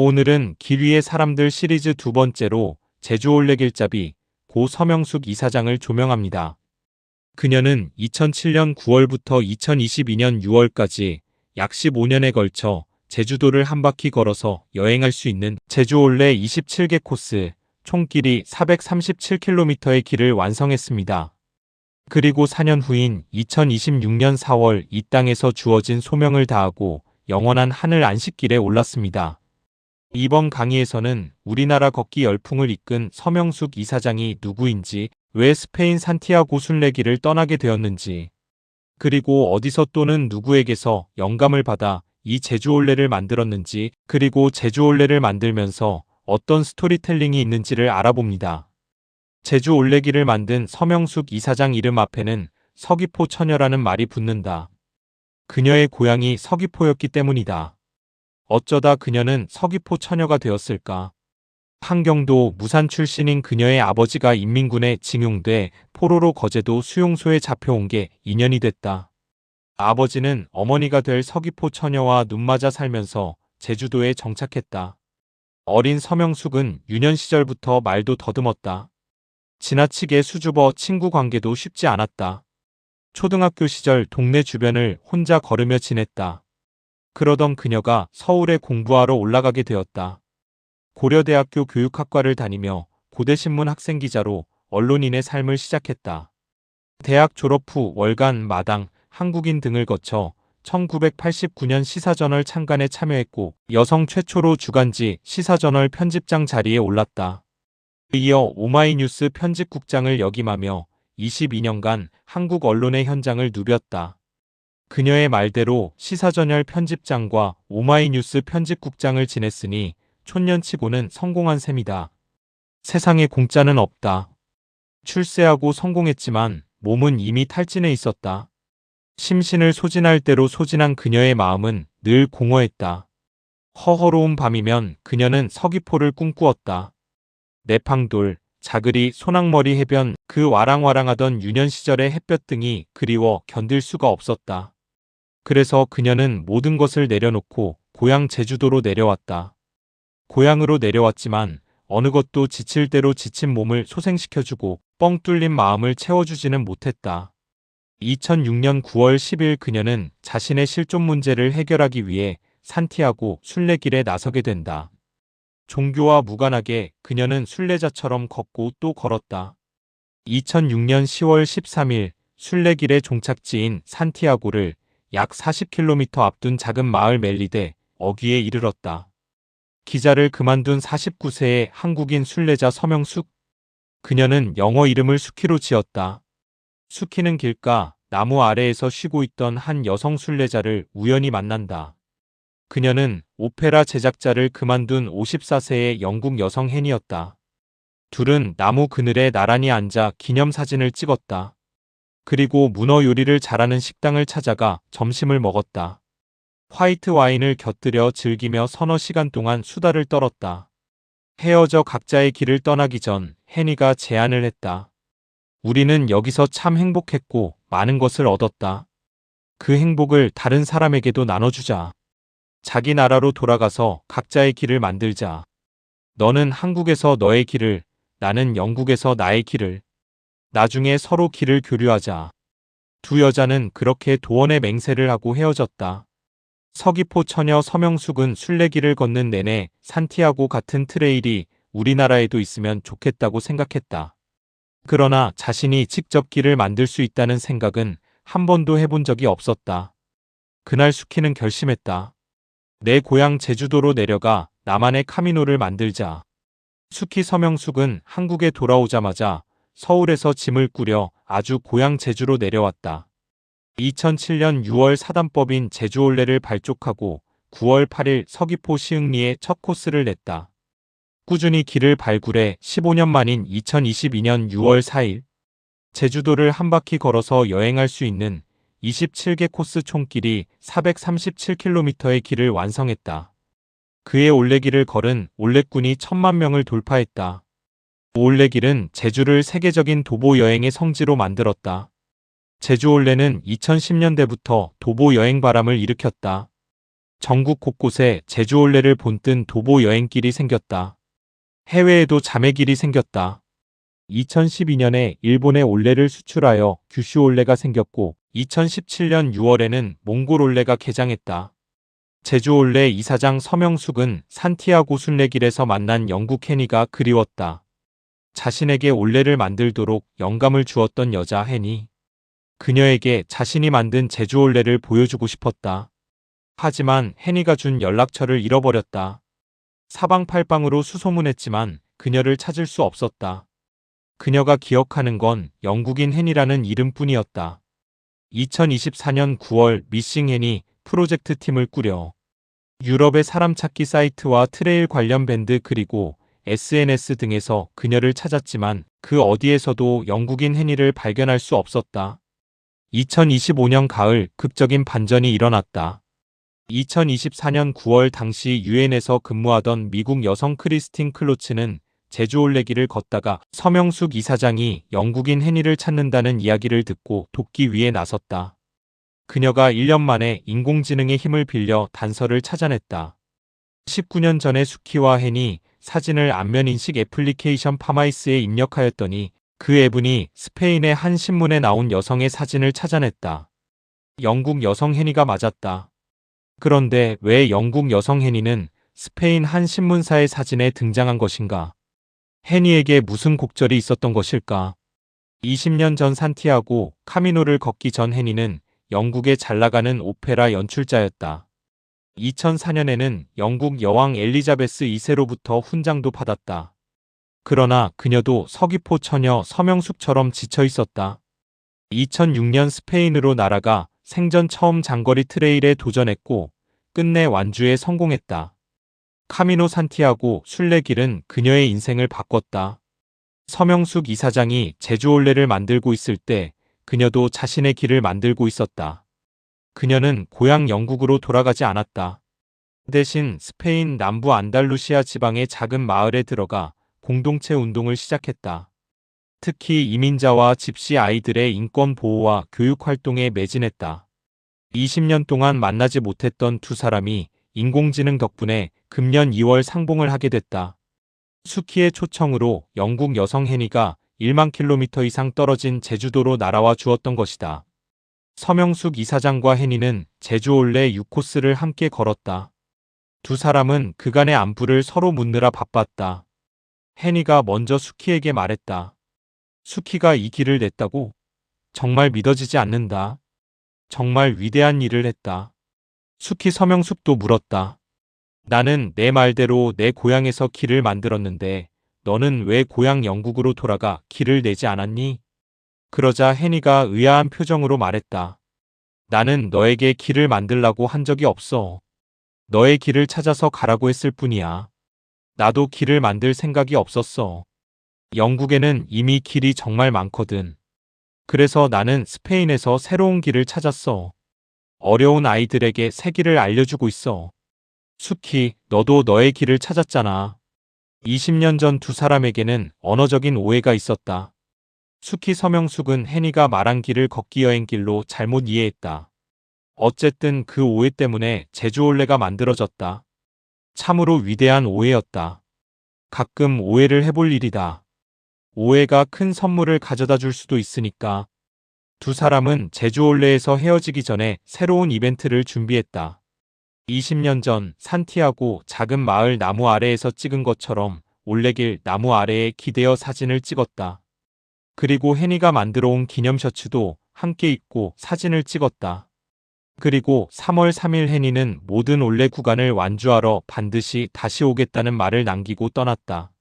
오늘은 길 위의 사람들 시리즈 두 번째로 제주 올레길잡이 고 서명숙 이사장을 조명합니다. 그녀는 2007년 9월부터 2022년 6월까지 약 15년에 걸쳐 제주도를 한 바퀴 걸어서 여행할 수 있는 제주 올레 27개 코스, 총 길이 437km의 길을 완성했습니다. 그리고 4년 후인 2026년 4월 이 땅에서 주어진 소명을 다하고 영원한 하늘 안식길에 올랐습니다. 이번 강의에서는 우리나라 걷기 열풍을 이끈 서명숙 이사장이 누구인지, 왜 스페인 산티아고 순례길을 떠나게 되었는지, 그리고 어디서 또는 누구에게서 영감을 받아 이 제주올레를 만들었는지, 그리고 제주올레를 만들면서 어떤 스토리텔링이 있는지를 알아봅니다. 제주올레길을 만든 서명숙 이사장 이름 앞에는 서귀포 처녀라는 말이 붙는다. 그녀의 고향이 서귀포였기 때문이다. 어쩌다 그녀는 서귀포 처녀가 되었을까? 한경도 무산 출신인 그녀의 아버지가 인민군에 징용돼 포로로 거제도 수용소에 잡혀온 게 인연이 됐다. 아버지는 어머니가 될 서귀포 처녀와 눈맞아 살면서 제주도에 정착했다. 어린 서명숙은 유년 시절부터 말도 더듬었다. 지나치게 수줍어 친구 관계도 쉽지 않았다. 초등학교 시절 동네 주변을 혼자 걸으며 지냈다. 그러던 그녀가 서울에 공부하러 올라가게 되었다. 고려대학교 교육학과를 다니며 고대신문 학생기자로 언론인의 삶을 시작했다. 대학 졸업 후 월간, 마당, 한국인 등을 거쳐 1989년 시사저널 창간에 참여했고 여성 최초로 주간지 시사저널 편집장 자리에 올랐다. 이어 오마이뉴스 편집국장을 역임하며 22년간 한국 언론의 현장을 누볐다. 그녀의 말대로 시사저널 편집장과 오마이뉴스 편집국장을 지냈으니 촌년치고는 성공한 셈이다. 세상에 공짜는 없다. 출세하고 성공했지만 몸은 이미 탈진해 있었다. 심신을 소진할 대로 소진한 그녀의 마음은 늘 공허했다. 허허로운 밤이면 그녀는 서귀포를 꿈꾸었다. 내팡돌, 자그리, 소낙머리 해변, 그 와랑와랑하던 유년 시절의 햇볕 등이 그리워 견딜 수가 없었다. 그래서 그녀는 모든 것을 내려놓고 고향 제주도로 내려왔다. 고향으로 내려왔지만 어느 것도 지칠 대로 지친 몸을 소생시켜주고 뻥 뚫린 마음을 채워주지는 못했다. 2006년 9월 10일 그녀는 자신의 실존 문제를 해결하기 위해 산티아고 순례길에 나서게 된다. 종교와 무관하게 그녀는 순례자처럼 걷고 또 걸었다. 2006년 10월 13일 순례길의 종착지인 산티아고를 약 40km 앞둔 작은 마을 멜리데 어귀에 이르렀다. 기자를 그만둔 49세의 한국인 순례자 서명숙. 그녀는 영어 이름을 수키로 지었다. 수키는 길가 나무 아래에서 쉬고 있던 한 여성 순례자를 우연히 만난다. 그녀는 오페라 제작자를 그만둔 54세의 영국 여성 헨이었다. 둘은 나무 그늘에 나란히 앉아 기념사진을 찍었다. 그리고 문어 요리를 잘하는 식당을 찾아가 점심을 먹었다. 화이트 와인을 곁들여 즐기며 서너 시간 동안 수다를 떨었다. 헤어져 각자의 길을 떠나기 전 헨이가 제안을 했다. 우리는 여기서 참 행복했고 많은 것을 얻었다. 그 행복을 다른 사람에게도 나눠주자. 자기 나라로 돌아가서 각자의 길을 만들자. 너는 한국에서 너의 길을, 나는 영국에서 나의 길을. 나중에 서로 길을 교류하자. 두 여자는 그렇게 도원의 맹세를 하고 헤어졌다. 서귀포 처녀 서명숙은 순례길을 걷는 내내 산티아고 같은 트레일이 우리나라에도 있으면 좋겠다고 생각했다. 그러나 자신이 직접 길을 만들 수 있다는 생각은 한 번도 해본 적이 없었다. 그날 수키는 결심했다. 내 고향 제주도로 내려가 나만의 카미노를 만들자. 수키 서명숙은 한국에 돌아오자마자 서울에서 짐을 꾸려 아주 고향 제주로 내려왔다. 2007년 6월 사단법인 제주올레를 발족하고 9월 8일 서귀포 시흥리에 첫 코스를 냈다. 꾸준히 길을 발굴해 15년 만인 2022년 6월 4일 제주도를 한 바퀴 걸어서 여행할 수 있는 27개 코스 총길이 437km의 길을 완성했다. 그의 올레길을 걸은 올레꾼이 1000만 명을 돌파했다. 올레길은 제주를 세계적인 도보 여행의 성지로 만들었다. 제주올레는 2010년대부터 도보 여행 바람을 일으켰다. 전국 곳곳에 제주올레를 본뜬 도보 여행길이 생겼다. 해외에도 자매길이 생겼다. 2012년에 일본에 올레를 수출하여 규슈 올레가 생겼고 2017년 6월에는 몽골 올레가 개장했다. 제주 올레 이사장 서명숙은 산티아고 순례길에서 만난 영국 해니가 그리웠다. 자신에게 올레를 만들도록 영감을 주었던 여자 해니. 그녀에게 자신이 만든 제주 올레를 보여주고 싶었다. 하지만 해니가 준 연락처를 잃어버렸다. 사방팔방으로 수소문했지만 그녀를 찾을 수 없었다. 그녀가 기억하는 건 영국인 해니라는 이름뿐이었다. 2024년 9월 미싱 해니 프로젝트 팀을 꾸려 유럽의 사람 찾기 사이트와 트레일 관련 밴드 그리고 SNS 등에서 그녀를 찾았지만 그 어디에서도 영국인 해니를 발견할 수 없었다. 2025년 가을 극적인 반전이 일어났다. 2024년 9월 당시 유엔에서 근무하던 미국 여성 크리스틴 클로츠는 제주올레길을 걷다가 서명숙 이사장이 영국인 해니를 찾는다는 이야기를 듣고 돕기 위해 나섰다. 그녀가 1년 만에 인공지능의 힘을 빌려 단서를 찾아냈다. 19년 전에 수키와 해니 사진을 안면인식 애플리케이션 파마이스에 입력하였더니 그 앱은이 스페인의 한 신문에 나온 여성의 사진을 찾아냈다. 영국 여성 해니가 맞았다. 그런데 왜 영국 여성 해니는 스페인 한 신문사의 사진에 등장한 것인가? 해니에게 무슨 곡절이 있었던 것일까? 20년 전 산티아고 카미노를 걷기 전 해니는 영국의 잘나가는 오페라 연출자였다. 2004년에는 영국 여왕 엘리자베스 2세로부터 훈장도 받았다. 그러나 그녀도 서귀포 처녀 서명숙처럼 지쳐 있었다. 2006년 스페인으로 날아가 생전 처음 장거리 트레일에 도전했고 끝내 완주에 성공했다. 카미노 산티아고 순례길은 그녀의 인생을 바꿨다. 서명숙 이사장이 제주올레를 만들고 있을 때 그녀도 자신의 길을 만들고 있었다. 그녀는 고향 영국으로 돌아가지 않았다. 대신 스페인 남부 안달루시아 지방의 작은 마을에 들어가 공동체 운동을 시작했다. 특히 이민자와 집시 아이들의 인권 보호와 교육 활동에 매진했다. 20년 동안 만나지 못했던 두 사람이 인공지능 덕분에 금년 2월 상봉을 하게 됐다. 수키의 초청으로 영국 여성 해니가 1만 킬로미터 이상 떨어진 제주도로 날아와 주었던 것이다. 서명숙 이사장과 해니는 제주올레 6코스를 함께 걸었다. 두 사람은 그간의 안부를 서로 묻느라 바빴다. 해니가 먼저 수키에게 말했다. 수키가 이 길을 냈다고? 정말 믿어지지 않는다. 정말 위대한 일을 했다. 수키 서명숙도 물었다. 나는 내 말대로 내 고향에서 길을 만들었는데 너는 왜 고향 영국으로 돌아가 길을 내지 않았니? 그러자 해니가 의아한 표정으로 말했다. 나는 너에게 길을 만들라고 한 적이 없어. 너의 길을 찾아서 가라고 했을 뿐이야. 나도 길을 만들 생각이 없었어. 영국에는 이미 길이 정말 많거든. 그래서 나는 스페인에서 새로운 길을 찾았어. 어려운 아이들에게 새 길을 알려주고 있어. 수키, 너도 너의 길을 찾았잖아. 20년 전 두 사람에게는 언어적인 오해가 있었다. 수키 서명숙은 해니가 말한 길을 걷기 여행길로 잘못 이해했다. 어쨌든 그 오해 때문에 제주올레가 만들어졌다. 참으로 위대한 오해였다. 가끔 오해를 해볼 일이다. 오해가 큰 선물을 가져다 줄 수도 있으니까. 두 사람은 제주올레에서 헤어지기 전에 새로운 이벤트를 준비했다. 20년 전 산티아고 작은 마을 나무 아래에서 찍은 것처럼 올레길 나무 아래에 기대어 사진을 찍었다. 그리고 해니가 만들어 온 기념 셔츠도 함께 입고 사진을 찍었다. 그리고 3월 3일 해니는 모든 올레 구간을 완주하러 반드시 다시 오겠다는 말을 남기고 떠났다.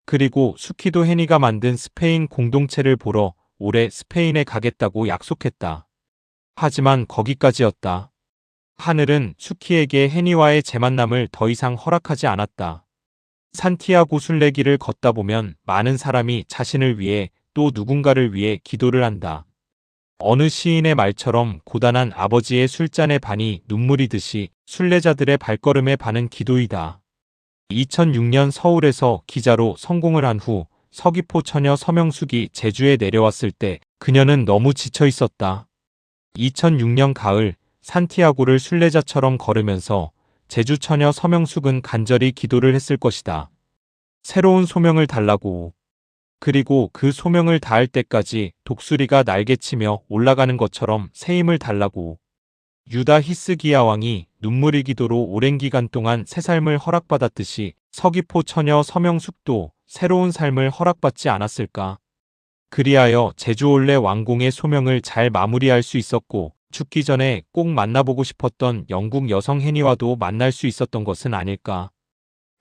그리고 수키도 해니가 만든 스페인 공동체를 보러 올해 스페인에 가겠다고 약속했다. 하지만 거기까지였다. 하늘은 수키에게 해니와의 재만남을 더 이상 허락하지 않았다. 산티아고 순례길을 걷다 보면 많은 사람이 자신을 위해 또 누군가를 위해 기도를 한다. 어느 시인의 말처럼 고단한 아버지의 술잔의 반이 눈물이듯이 순례자들의 발걸음의 반은 기도이다. 2006년 서울에서 기자로 성공을 한 후 서귀포 처녀 서명숙이 제주에 내려왔을 때 그녀는 너무 지쳐 있었다. 2006년 가을 산티아고를 순례자처럼 걸으면서 제주 처녀 서명숙은 간절히 기도를 했을 것이다. 새로운 소명을 달라고. 그리고 그 소명을 다할 때까지 독수리가 날개치며 올라가는 것처럼 새 힘을 달라고. 유다 히스기야 왕이 눈물의 기도로 오랜 기간 동안 새 삶을 허락받았듯이 서귀포 처녀 서명숙도 새로운 삶을 허락받지 않았을까. 그리하여 제주올레 왕궁의 소명을 잘 마무리할 수 있었고 죽기 전에 꼭 만나보고 싶었던 영국 여성 해니와도 만날 수 있었던 것은 아닐까.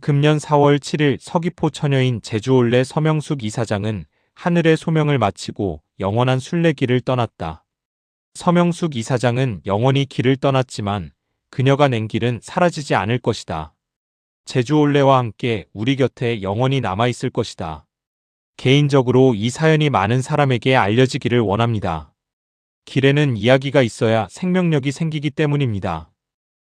금년 4월 7일 서귀포 처녀인 제주올레 서명숙 이사장은 하늘의 소명을 마치고 영원한 순례길을 떠났다. 서명숙 이사장은 영원히 길을 떠났지만 그녀가 낸 길은 사라지지 않을 것이다. 제주올레와 함께 우리 곁에 영원히 남아있을 것이다. 개인적으로 이 사연이 많은 사람에게 알려지기를 원합니다. 길에는 이야기가 있어야 생명력이 생기기 때문입니다.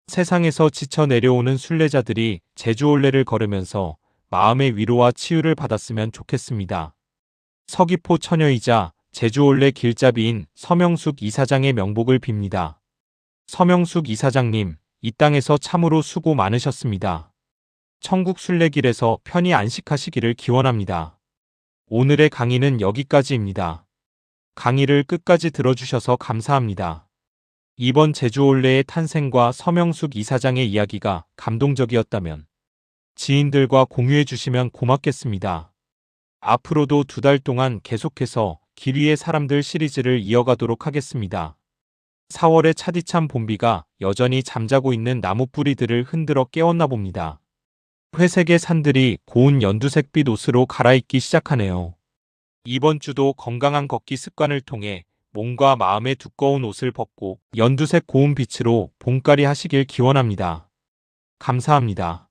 세상에서 지쳐 내려오는 순례자들이 제주올레를 걸으면서 마음의 위로와 치유를 받았으면 좋겠습니다. 서귀포 처녀이자 제주올레 길잡이인 서명숙 이사장의 명복을 빕니다. 서명숙 이사장님, 이 땅에서 참으로 수고 많으셨습니다. 천국 순례길에서 편히 안식하시기를 기원합니다. 오늘의 강의는 여기까지입니다. 강의를 끝까지 들어주셔서 감사합니다. 이번 제주올레의 탄생과 서명숙 이사장의 이야기가 감동적이었다면 지인들과 공유해 주시면 고맙겠습니다. 앞으로도 2달 동안 계속해서 길 위의 사람들 시리즈를 이어가도록 하겠습니다. 4월의 차디찬 봄비가 여전히 잠자고 있는 나무 뿌리들을 흔들어 깨웠나 봅니다. 회색의 산들이 고운 연두색빛 옷으로 갈아입기 시작하네요. 이번 주도 건강한 걷기 습관을 통해 몸과 마음의 두꺼운 옷을 벗고 연두색 고운 빛으로 봄깔이 하시길 기원합니다. 감사합니다.